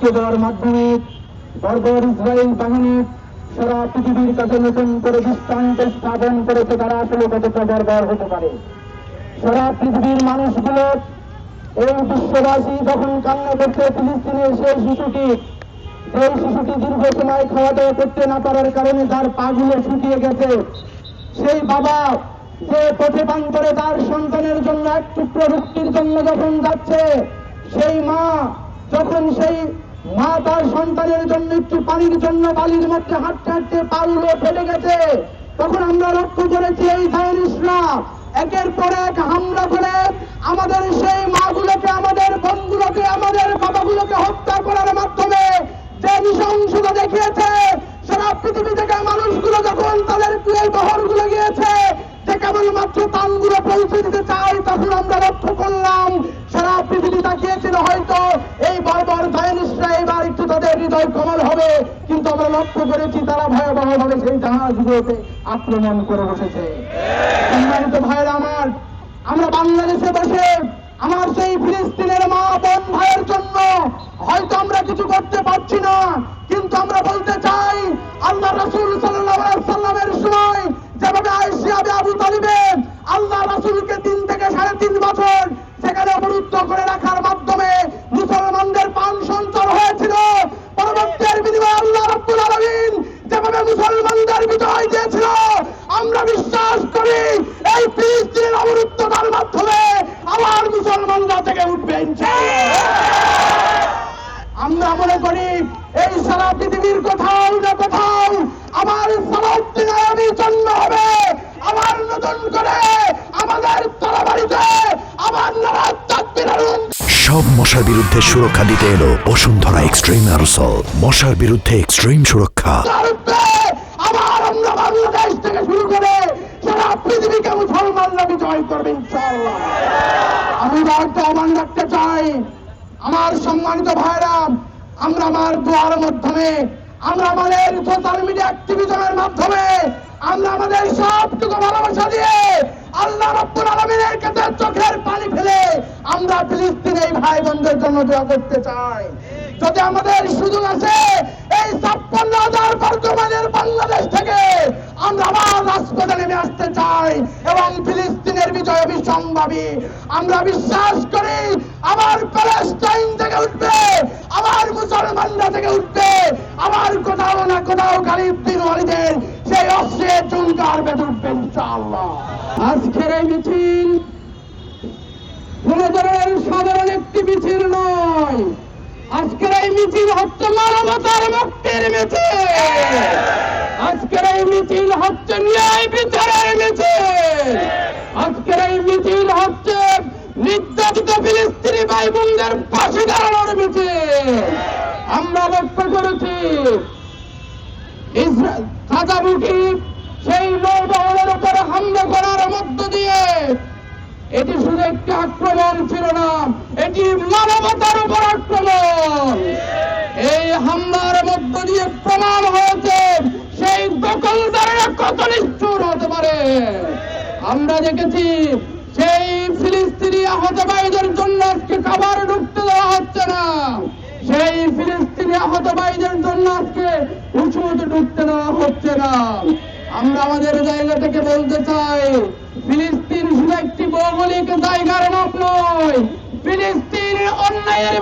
উস্কে দেওয়ার মাধ্যমে বর্বর ইসরায়েল বাহিনী সারা পৃথিবীর কাছে নতুন করে দৃষ্টান্ত স্থাপন করেছে তারা আসলে কতটা বর্বর হতে পারে। সারা পৃথিবীর মানুষগুলো, এই বিশ্ববাসী যখন কান্না করছে ফিলিস্তিনের সেই শিশুটি, যে শিশুটি দীর্ঘ সময় খাওয়া দাওয়া করতে না পারার কারণে তার পাগুলো শুকিয়ে গেছে, সেই বাবা যে পথে প্রান্তরে তার সন্তানের জন্য এক টুকরো রুটির জন্য যখন যাচ্ছে, সেই মা যখন তার সন্তানের জন্য একটু পানির জন্য বালির মধ্যে হাঁটতে হাঁটতে পাগুলো ফেটে গেছে, তখন আমরা লক্ষ্য করেছি এই জায়নিস্টরা একের পর এক হামলা করে আমাদের সেই মাগুলোকে, আমাদের বোনগুলোকে, আমাদের বাবাগুলোকে হত্যা করার মাধ্যমে যে নৃশংসতা দেখিয়েছে। সারা পৃথিবী থেকে মানুষগুলো যখন তাদের এই বহরগুলো গিয়েছে যে কেবলমাত্র তানগুলো পৌঁছে দিতে চায়, তখন আমরা লক্ষ্য করলাম সারা পৃথিবী তাকিয়েছিল হয়তো এই বর্বর জায়নিস্টরা এবার একটু তাদের হৃদয় কোমল হবে, কিন্তু আমরা লক্ষ্য করেছি তারা ভয়াবহভাবে সেই জাহাজগুলোতে আক্রমণ করে বসেছে। সম্মানিত ভাইরা আমার, আমরা বাংলাদেশে বসে আমার সেই ফিলিস্তিনের মা বোন ভাইয়ের জন্য হয়তো আমরা কিছু করতে পারছি না, কিন্তু আমরা বলতে চাই আল্লাহ রাসূল সাল্লাল্লাহু আলাইহি সাল্লামের সময় যেভাবে আয়েশা আবু তালিবের আল্লাহ রাসূলকে 3 থেকে 3.5 বছর সেখানে অবরুদ্ধ করে রাখার মাধ্যমে মুসলমানদের প্রাণ সঞ্চার হয়েছিল, পরবর্তীর বিনিময়ে আল্লাহ রাব্বুল আলামিন যেভাবে মুসলমানদের বিজয় দিয়েছিল, আমরা বিশ্বাস করি এই ফিলিস্তিনের অবরুদ্ধতার মাধ্যমে আবার মুসলমানরা থেকে উঠবে ইনশাআল্লাহ। আমরা মনে করি এই সারা পৃথিবীর কোথাও না কোথাও আবার সালাউদ্দিন আইয়ুবী জন্ম হবে, আবার নতুন করে আমাদের তরবারিতে আবার নারায়ে তাকবীরের সব মশার বিরুদ্ধে সুরক্ষা দিতে এলো বসুন্ধরা এক্সট্রিম অ্যারোসল। মশার বিরুদ্ধে এক্সট্রিম সুরক্ষা। আবার আমরা বাংলাদেশ থেকে শুরু করে সারা পৃথিবীকে মুসলমানরা বিজয় করবে ইনশাআল্লাহ। আমি একটা আহ্বান রাখতে চাই আমার সম্মানিত ভাইরা, আমরা আমার দোয়ার মাধ্যমে, আমরা আমাদের সোশ্যাল মিডিয়া অ্যাক্টিভিজমের মাধ্যমে, আমরা আমাদের সবটুকু ভালোবাসা দিয়ে আল্লাহ রাব্বুল আলামিনের কাছে চোখের পানি ফেলে আমরা ফিলিস্তিনের এই ভাই বোনদের জন্য দোয়া করতে চাই। যদি আমাদের সুযোগ আছে এই 56,000 বর্গ মাইলের বাংলাদেশ থেকে আমরা আবার রাজপথে নেমে আসতে চাই এবং ফিলিস্তিনের বিজয় বিসম্ভাবী। আমরা বিশ্বাস করি আবার প্যালেস্টাইন থেকে উঠবে, আবার মুসলমানরা থেকে উঠবে, আবার কোথাও না কোথাও খালিদ বিন ওয়ালিদের সেই অস্ত্রের ঝুঙ্কার বেঁধে উঠবে ইনশাআল্লাহ। আজকের এই মিছিল কোন ধরনের সাধারণ একটি মিছিল নয়, আজকের এই মিছিল হচ্ছে মানবতার মুক্তির মিছিল, আজকের এই মিছিল হচ্ছে ন্যায় বিচারের মিছিল, আজকের এই মিছিল হচ্ছে নির্যাতিত ফিলিস্তিনি ভাই বোনদের পাশে দাঁড়ানোর মিছিল। আমরা লক্ষ্য করেছি গাজামুখী সেই নৌবহরের উপরে হামলা করার মধ্য দিয়ে এটি শুধু একটি আক্রমণ ছিল না, এটি মানবতার উপর আক্রমণ। এই হামলার মধ্য দিয়ে প্রমাণ হয়েছে সেই দখলদারেরা কত নিষ্ঠুর হতে পারে। আমরা দেখেছি সেই ফিলিস্তিনি আহত ভাইদের জন্য আজকে খাবার ঢুকতে দেওয়া হচ্ছে না, সেই ফিলিস্তিনি আহত ভাইদের জন্য আজকে ওষুধ ঢুকতে দেওয়া হচ্ছে না। আমরা আমাদের জায়গা থেকে বলতে চাই ফিলিস্তিন শুধু একটি ভৌগোলিক জায়গার নাম নয়, ফিলিস্তিন অন্যায়ের